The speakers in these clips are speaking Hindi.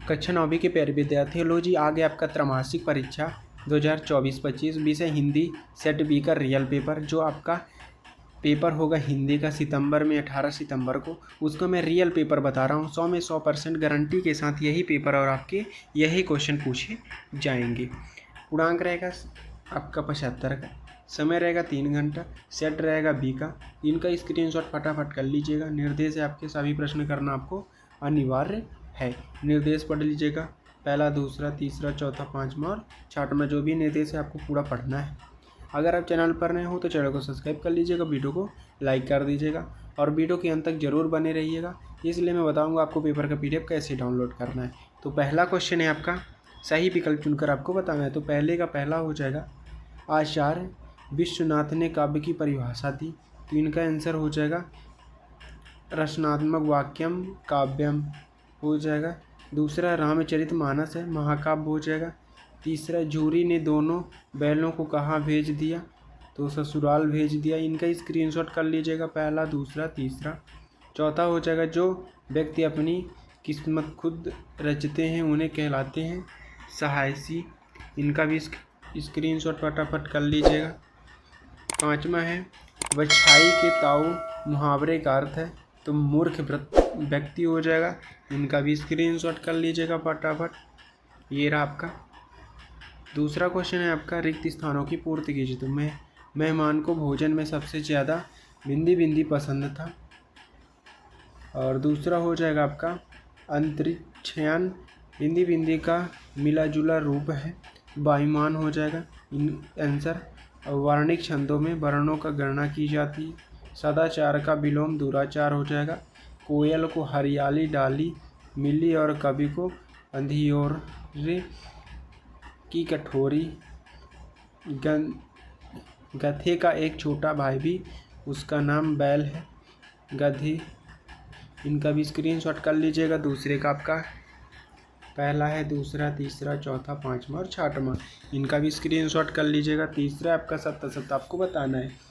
कक्षा 9वीं के प्यारे विद्यार्थियों, लो जी आ गया आपका त्रैमासिक परीक्षा 2024-25 विषय हिंदी सेट बी का रियल पेपर। जो आपका पेपर होगा हिंदी का सितंबर में 18 सितंबर को, उसको मैं रियल पेपर बता रहा हूँ। 100 में 100% गारंटी के साथ यही पेपर और आपके यही क्वेश्चन पूछे जाएंगे। पूर्णांक रहेगा आपका 75 का, समय रहेगा 3 घंटा, सेट रहेगा बी का। इनका स्क्रीनशॉट फटाफट कर लीजिएगा। निर्देश है आपके सभी प्रश्न करना आपको अनिवार्य है। निर्देश पढ़ लीजिएगा, पहला, दूसरा, तीसरा, चौथा, पाँचवा और छठवां जो भी निर्देश है आपको पूरा पढ़ना है। अगर आप चैनल पर नए हो तो चैनल को सब्सक्राइब कर लीजिएगा, वीडियो को लाइक कर दीजिएगा और वीडियो के अंत तक जरूर बने रहिएगा, इसलिए मैं बताऊंगा आपको पेपर का PDF कैसे डाउनलोड करना है। तो पहला क्वेश्चन है आपका, सही विकल्प चुनकर आपको बताना है। तो पहले का पहला हो जाएगा, आचार्य विश्वनाथ ने काव्य की परिभाषा दी। तो इनका आंसर हो जाएगा रचनात्मक वाक्यम काव्यम हो जाएगा। दूसरा, रामचरितमानस है, महाकाव्य हो जाएगा। तीसरा, झूरी ने दोनों बैलों को कहाँ भेज दिया? तो ससुराल भेज दिया। इनका स्क्रीनशॉट कर लीजिएगा, पहला, दूसरा, तीसरा। चौथा हो जाएगा, जो व्यक्ति अपनी किस्मत खुद रचते हैं उन्हें कहलाते हैं साहसी। इनका भी स्क्रीनशॉट फटाफट कर लीजिएगा। पाँचवा है, बछाई के ताऊ मुहावरे का अर्थ है। तो मूर्ख व्यक्ति हो जाएगा। इनका भी स्क्रीनशॉट कर लीजिएगा फटाफट। ये रहा आपका। दूसरा क्वेश्चन है आपका, रिक्त स्थानों की पूर्ति कीजिए। तो मेहमान को भोजन में सबसे ज़्यादा भिंडी भिंडी पसंद था। और दूसरा हो जाएगा आपका, अंतरिक्षयान भिंडी भिंडी का मिला जुला रूप है, वायुमान हो जाएगा आंसर। वर्णिक छंदों में वर्णों का गणना की जाती है। सदाचार का विलोम दुराचार हो जाएगा। कोयल को हरियाली डाली मिली और कवि को अंधियोरे की कठोरी। गधे का एक छोटा भाई भी, उसका नाम बैल है। गधी। इनका भी स्क्रीनशॉट कर लीजिएगा। दूसरे का आपका पहला है, दूसरा, तीसरा, चौथा, पाँचवा और छठवां। इनका भी स्क्रीनशॉट कर लीजिएगा। तीसरा आपका सत्य सत्य आपको बताना है।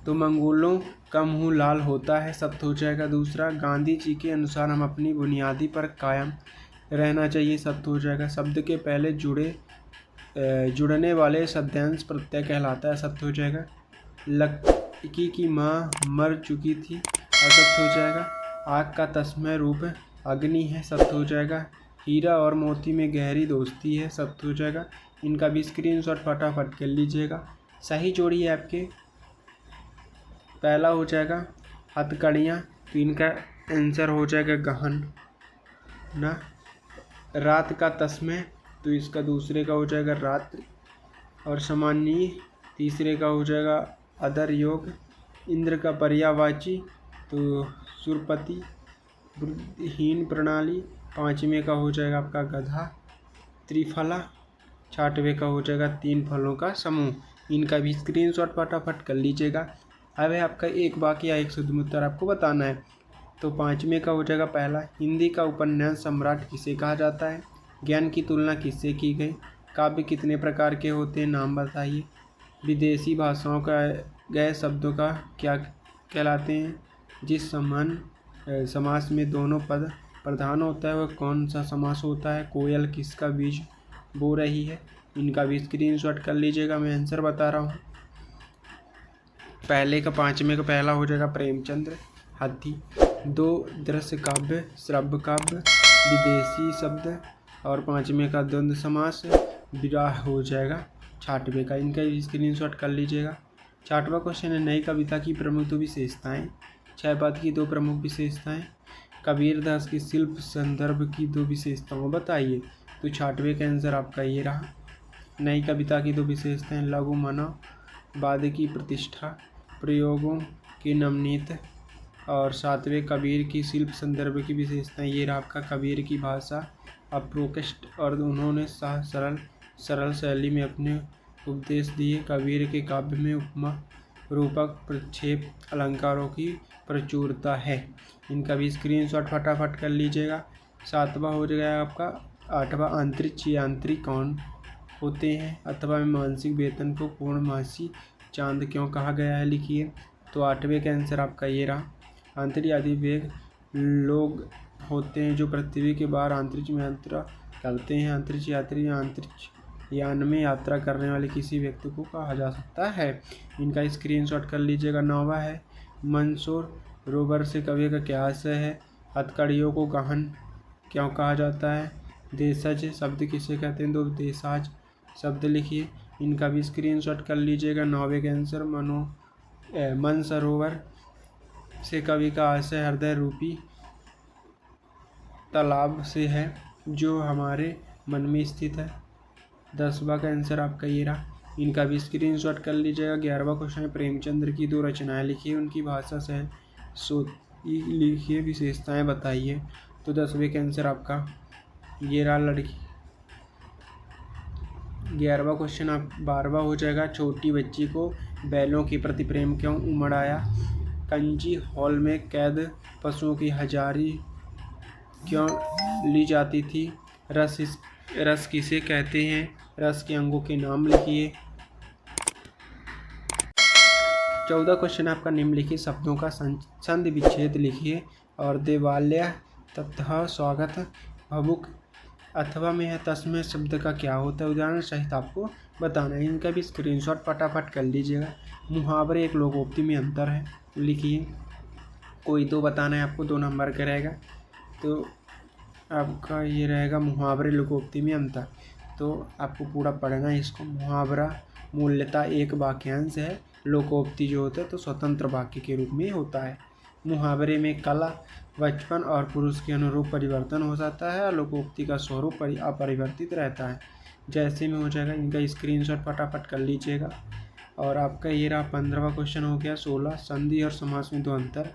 तो मंगोलों का मुंह लाल होता है, सत्य हो जाएगा। दूसरा, गांधी जी के अनुसार हम अपनी बुनियादी पर कायम रहना चाहिए, सत्य हो जाएगा। शब्द के पहले जुड़ने वाले शब्दांश प्रत्यय कहलाता है, सत्य हो जाएगा। लड़की की माँ मर चुकी थी, असत्य हो जाएगा। आग का तस्मय रूप अग्नि है, सत्य हो जाएगा। हीरा और मोती में गहरी दोस्ती है, सत्य हो जाएगा। इनका भी स्क्रीनशॉट फटाफट कर लीजिएगा। सही जोड़ी है आपके, पहला हो जाएगा हथकड़ियाँ। तो इनका आंसर हो जाएगा गहन ना। रात का तस्मय, तो इसका दूसरे का हो जाएगा रात्रि। और सामान्य, तीसरे का हो जाएगा अदर योग। इंद्र का पर्यायवाची, तो सुरपति। बुद्धिहीन प्रणाली, पाँचवें का हो जाएगा आपका गधा। त्रिफला, छठवें का हो जाएगा तीन फलों का समूह। इनका भी स्क्रीनशॉट फटाफट कर लीजिएगा। अब है आपका एक वाक्य या एक शुद्ध उत्तर आपको बताना है। तो पाँचवें का हो जाएगा पहला, हिंदी का उपन्यास सम्राट किसे कहा जाता है? ज्ञान की तुलना किससे की गई? काव्य कितने प्रकार के होते हैं, नाम बताइए। विदेशी भाषाओं का गए शब्दों का क्या कहलाते हैं? जिस समास में दोनों पद प्रधान होता है वह कौन सा समास होता है? कोयल किसका बीज बो रही है? इनका भी स्क्रीनशॉट कर लीजिएगा, मैं आंसर बता रहा हूँ। पहले का पाँचवें का पहला हो जाएगा प्रेमचंद्र हाथी। दो, दृश्य काव्य, श्रव्य काव्य, विदेशी शब्द। और पाँचवें का द्वंद्व समास विराह हो जाएगा छठवें का। इनका स्क्रीनशॉट कर लीजिएगा। छठवां क्वेश्चन है, नई कविता की प्रमुख दो विशेषताएं। 6 पद की दो प्रमुख विशेषताएं। कबीर दास की शिल्प संदर्भ की दो विशेषताओं बताइए। तो छठवें का आंसर आपका ये रहा। नई कविता की दो विशेषताएं, लघु मानववाद की प्रतिष्ठा, प्रयोगों की नवनीत। और सातवें, कबीर की शिल्प संदर्भ की विशेषताएं। ये रहा आपका। कबीर की भाषा अप्रोकृष्ट और उन्होंने सरल शैली में अपने उपदेश दिए। कबीर के काव्य में उपमा रूपक प्रक्षेप अलंकारों की प्रचुरता है। इनका भी स्क्रीनशॉट फटाफट कर लीजिएगा। सातवां हो जाएगा आपका आठवां, अंतरिक्ष यांत्रिक कौन होते हैं? अथवा मानसिक वेतन को पूर्णमासी चांद क्यों कहा गया है, लिखिए। तो आठवें का आंसर आपका ये रहा। अंतर्यादी वेग लोग होते हैं जो पृथ्वी के बाहर अंतरिक्ष में यात्रा करते हैं। अंतरिक्ष यात्री या अंतरिक्ष यान में यात्रा करने वाले किसी व्यक्ति को कहा जा सकता है। इनका स्क्रीनशॉट कर लीजिएगा। 9वां है मंदसौर रोवर से कवि का क्या आशय है। हथकड़ियों को गहन क्यों कहा जाता है। देशज शब्द किसे कहते हैं। 2 देशाज शब्द लिखिए। इनका भी स्क्रीनशॉट कर लीजिएगा। 9वें का आंसर मानसरोवर से कवि का आशय हृदय रूपी तालाब से है जो हमारे मन में स्थित है। 10वां का आंसर आपका ये रहा। इनका भी स्क्रीनशॉट कर लीजिएगा। 11वां क्वेश्चन है प्रेमचंद्र की 2 रचनाएं लिखिए, उनकी भाषा से लिखिए, विशेषताएं बताइए। तो 10वें का आंसर आपका ये रहा लड़की। 11वां क्वेश्चन आप 12वां हो जाएगा। छोटी बच्ची को बैलों के प्रति प्रेम क्यों उमड़ आया। कंजी हॉल में कैद पशुओं की हजारी क्यों ली जाती थी। रस किसे कहते हैं। रस के अंगों के नाम लिखिए। 14 क्वेश्चन आपका निम्नलिखित शब्दों का संधि विच्छेद लिखिए। और देवालय तथा स्वागत भवुक अथवा में है तस्में शब्द का क्या होता है, उदाहरण सहित आपको बताना है। इनका भी स्क्रीनशॉट फटाफट कर लीजिएगा। मुहावरे एक लोकोक्ति में अंतर है लिखिए। कोई 2 बताना है आपको, 2 नंबर का रहेगा। तो आपका ये रहेगा मुहावरे लोकोक्ति में अंतर। तो आपको पूरा पढ़ना है इसको। मुहावरा मूल्यता एक वाक्यांश है, लोकोक्ति जो होता है तो स्वतंत्र वाक्य के रूप में होता है। मुहावरे में कला बचपन और पुरुष के अनुरूप परिवर्तन हो जाता है और लोकोक्ति का स्वरूप अपरिवर्तित रहता है। जैसे में हो जाएगा। इनका स्क्रीनशॉट फटाफट कर लीजिएगा। और आपका ये रहा 15वां क्वेश्चन हो गया। 16 संधि और समास में 2 अंतर।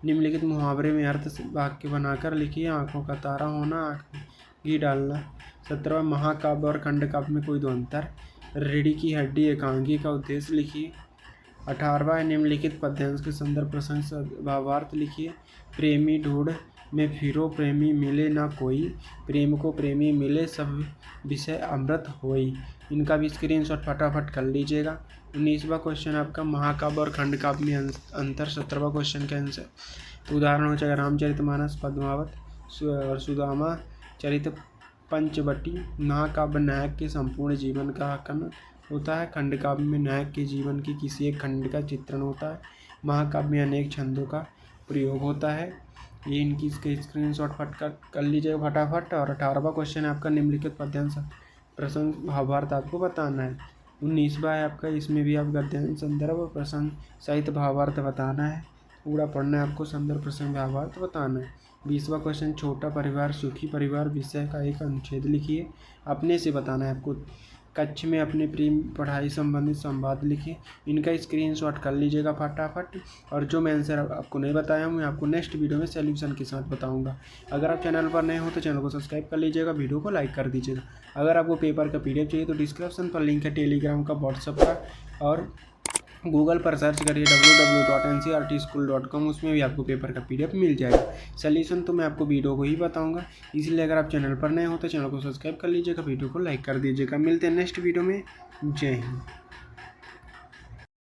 निम्नलिखित मुहावरे में अर्थ वाक्य बनाकर लिखिए। आंखों का तारा होना, आँख में घी डालना। 17वां महाकाव्य और खंडकाव्य में कोई 2 अंतर। रीढ़ की हड्डी एकांगी का उद्देश्य लिखिए। 18वां निम्नलिखित पद्यांश के संदर्भ प्रसंग भावार्थ लिखिए। प्रेमी ढूंढ में फिरो प्रेमी मिले ना कोई, प्रेम को प्रेमी मिले सब विषय अमृत होई। इनका भी स्क्रीनशॉट फटाफट कर लीजिएगा। 19वां क्वेश्चन आपका महाकाव्य और खंडकाव्य में अंतर। 17वां क्वेश्चन का आंसर उदाहरण हो जाएगा रामचरितमानस, पद्मावत और सुदामा चरित पंचवटी। महाकाव्य नायक के संपूर्ण जीवन का आकलन होता है। खंडकाव्य में नायक के जीवन की किसी एक खंड का चित्रण होता है। महाकाव्य में अनेक छंदों का प्रयोग होता है। ये इनकी इसके स्क्रीनशॉट कर लीजिएगा फटाफट। और 18वां क्वेश्चन है आपका निम्नलिखित पद्यांश प्रसंग भावार्थ आपको बताना है। 19वां है आपका, इसमें भी आप गद्यांश संदर्भ और प्रसंग सहित भावार्थ बताना है। पूरा पढ़ना है आपको, संदर्भ प्रसंग भावार्थ बताना है। 20वां क्वेश्चन छोटा परिवार सुखी परिवार विषय का एक अनुच्छेद लिखिए। अपने से बताना है आपको। कच्छ में अपने प्रेम पढ़ाई संबंधित संवाद लिखिए। इनका स्क्रीनशॉट कर लीजिएगा फटाफट। और जो मैं आंसर आपको नहीं बताया हूँ मैं आपको नेक्स्ट वीडियो में सॉल्यूशन के साथ बताऊंगा। अगर आप चैनल पर नए हो तो चैनल को सब्सक्राइब कर लीजिएगा, वीडियो को लाइक कर दीजिएगा। अगर आपको पेपर का PDF चाहिए तो डिस्क्रिप्शन पर लिंक है टेलीग्राम का, व्हाट्सएप का, और गूगल पर सर्च करिए www.ncrtschool.com, उसमें भी आपको पेपर का PDF मिल जाएगा। सॉल्यूशन तो मैं आपको वीडियो को ही बताऊंगा, इसलिए अगर आप चैनल पर नए हो तो चैनल को सब्सक्राइब कर लीजिएगा, वीडियो को लाइक कर दीजिएगा। मिलते हैं नेक्स्ट वीडियो में। जय हिंद।